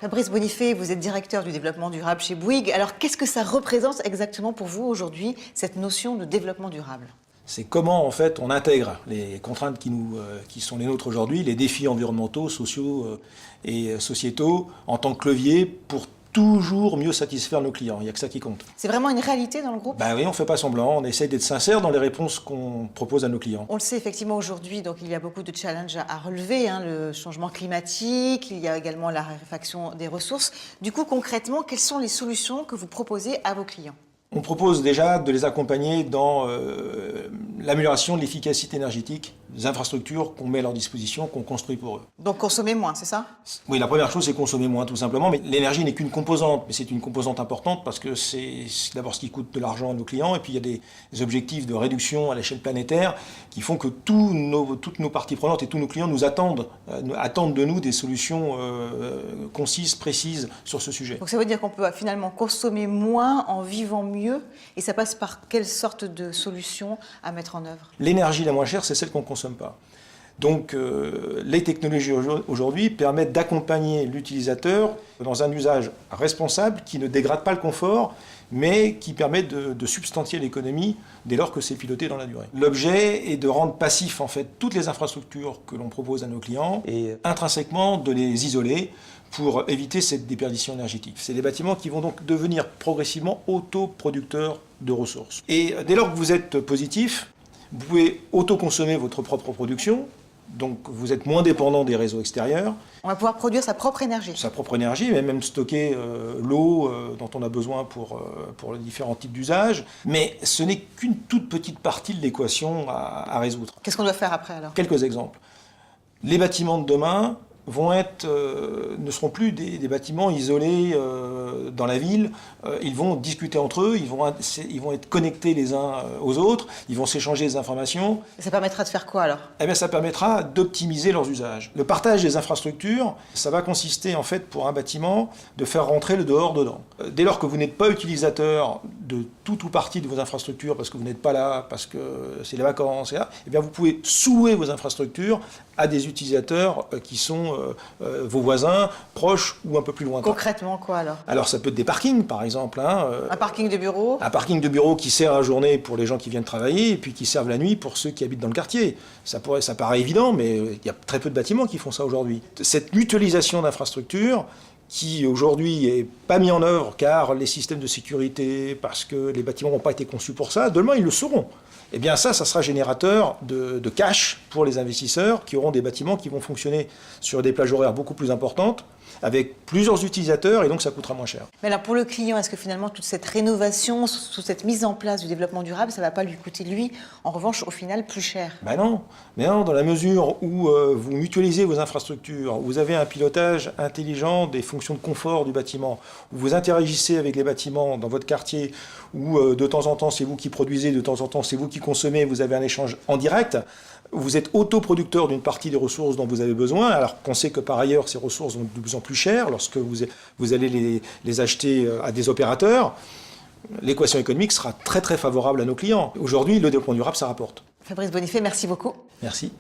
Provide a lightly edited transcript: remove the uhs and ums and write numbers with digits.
Fabrice Bonifay, vous êtes directeur du développement durable chez Bouygues. Alors, qu'est-ce que ça représente exactement pour vous aujourd'hui, cette notion de développement durable? C'est comment, en fait, on intègre les contraintes qui sont les nôtres aujourd'hui, les défis environnementaux, sociaux et sociétaux, en tant que levier pour toujours mieux satisfaire nos clients. Il n'y a que ça qui compte. C'est vraiment une réalité dans le groupe? Ben oui, on ne fait pas semblant. On essaye d'être sincère dans les réponses qu'on propose à nos clients. On le sait effectivement aujourd'hui, donc il y a beaucoup de challenges à relever, le changement climatique, il y a également la raréfaction des ressources. Du coup, concrètement, quelles sont les solutions que vous proposez à vos clients? On propose déjà de les accompagner dans l'amélioration de l'efficacité énergétique des infrastructures qu'on met à leur disposition, qu'on construit pour eux. Donc consommer moins, c'est ça? Oui, la première chose, c'est consommer moins, tout simplement. Mais l'énergie n'est qu'une composante, mais c'est une composante importante parce que c'est d'abord ce qui coûte de l'argent à nos clients, et puis il y a des objectifs de réduction à l'échelle planétaire qui font que toutes nos parties prenantes et tous nos clients nous attendent de nous des solutions concises, précises sur ce sujet. Donc ça veut dire qu'on peut finalement consommer moins en vivant mieux, et ça passe par quelle sorte de solution à mettre en œuvre? L'énergie la moins chère, c'est celle qu'on ne consomme pas. Donc les technologies aujourd'hui permettent d'accompagner l'utilisateur dans un usage responsable qui ne dégrade pas le confort, mais qui permet de substantier l'économie dès lors que c'est piloté dans la durée. L'objet est de rendre passif en fait toutes les infrastructures que l'on propose à nos clients et intrinsèquement de les isoler pour éviter cette déperdition énergétique. C'est des bâtiments qui vont donc devenir progressivement autoproducteurs de ressources. Et dès lors que vous êtes positif, vous pouvez autoconsommer votre propre production, donc vous êtes moins dépendant des réseaux extérieurs. On va pouvoir produire sa propre énergie. Sa propre énergie, mais même stocker l'eau dont on a besoin pour les différents types d'usages. Mais ce n'est qu'une toute petite partie de l'équation à résoudre. Qu'est-ce qu'on doit faire après alors? Quelques exemples. Les bâtiments de demain ne seront plus des bâtiments isolés dans la ville. Ils vont discuter entre eux, ils vont être connectés les uns aux autres, ils vont s'échanger des informations. Et ça permettra de faire quoi alors? Eh bien, ça permettra d'optimiser leurs usages. Le partage des infrastructures, ça va consister en fait pour un bâtiment de faire rentrer le dehors dedans. Dès lors que vous n'êtes pas utilisateur de tout ou partie de vos infrastructures parce que vous n'êtes pas là, parce que c'est les vacances, eh bien vous pouvez sous-louer vos infrastructures à des utilisateurs qui sont vos voisins, proches ou un peu plus lointains. Concrètement quoi alors? Alors ça peut être des parkings par exemple. Un parking de bureau? Un parking de bureau qui sert la journée pour les gens qui viennent travailler et puis qui servent la nuit pour ceux qui habitent dans le quartier. Ça paraît évident, mais il y a très peu de bâtiments qui font ça aujourd'hui. Cette mutualisation d'infrastructures qui aujourd'hui n'est pas mis en œuvre car les systèmes de sécurité, parce que les bâtiments n'ont pas été conçus pour ça, demain ils le seront. Eh bien ça sera générateur de cash pour les investisseurs qui auront des bâtiments qui vont fonctionner sur des plages horaires beaucoup plus importantes, avec plusieurs utilisateurs, et donc ça coûtera moins cher. Mais alors pour le client, est-ce que finalement toute cette rénovation, toute cette mise en place du développement durable, ça ne va pas lui coûter lui, en revanche, au final, plus cher? Ben non, mais non, dans la mesure où vous mutualisez vos infrastructures, vous avez un pilotage intelligent des fonctions de confort du bâtiment, où vous interagissez avec les bâtiments dans votre quartier, où de temps en temps c'est vous qui produisez, de temps en temps c'est vous qui consommez, vous avez un échange en direct, vous êtes autoproducteur d'une partie des ressources dont vous avez besoin, alors qu'on sait que par ailleurs ces ressources vont de plus en plus chères lorsque vous allez les acheter à des opérateurs. L'équation économique sera très très favorable à nos clients. Aujourd'hui, le développement durable, ça rapporte. Fabrice Bonifay, merci beaucoup. Merci.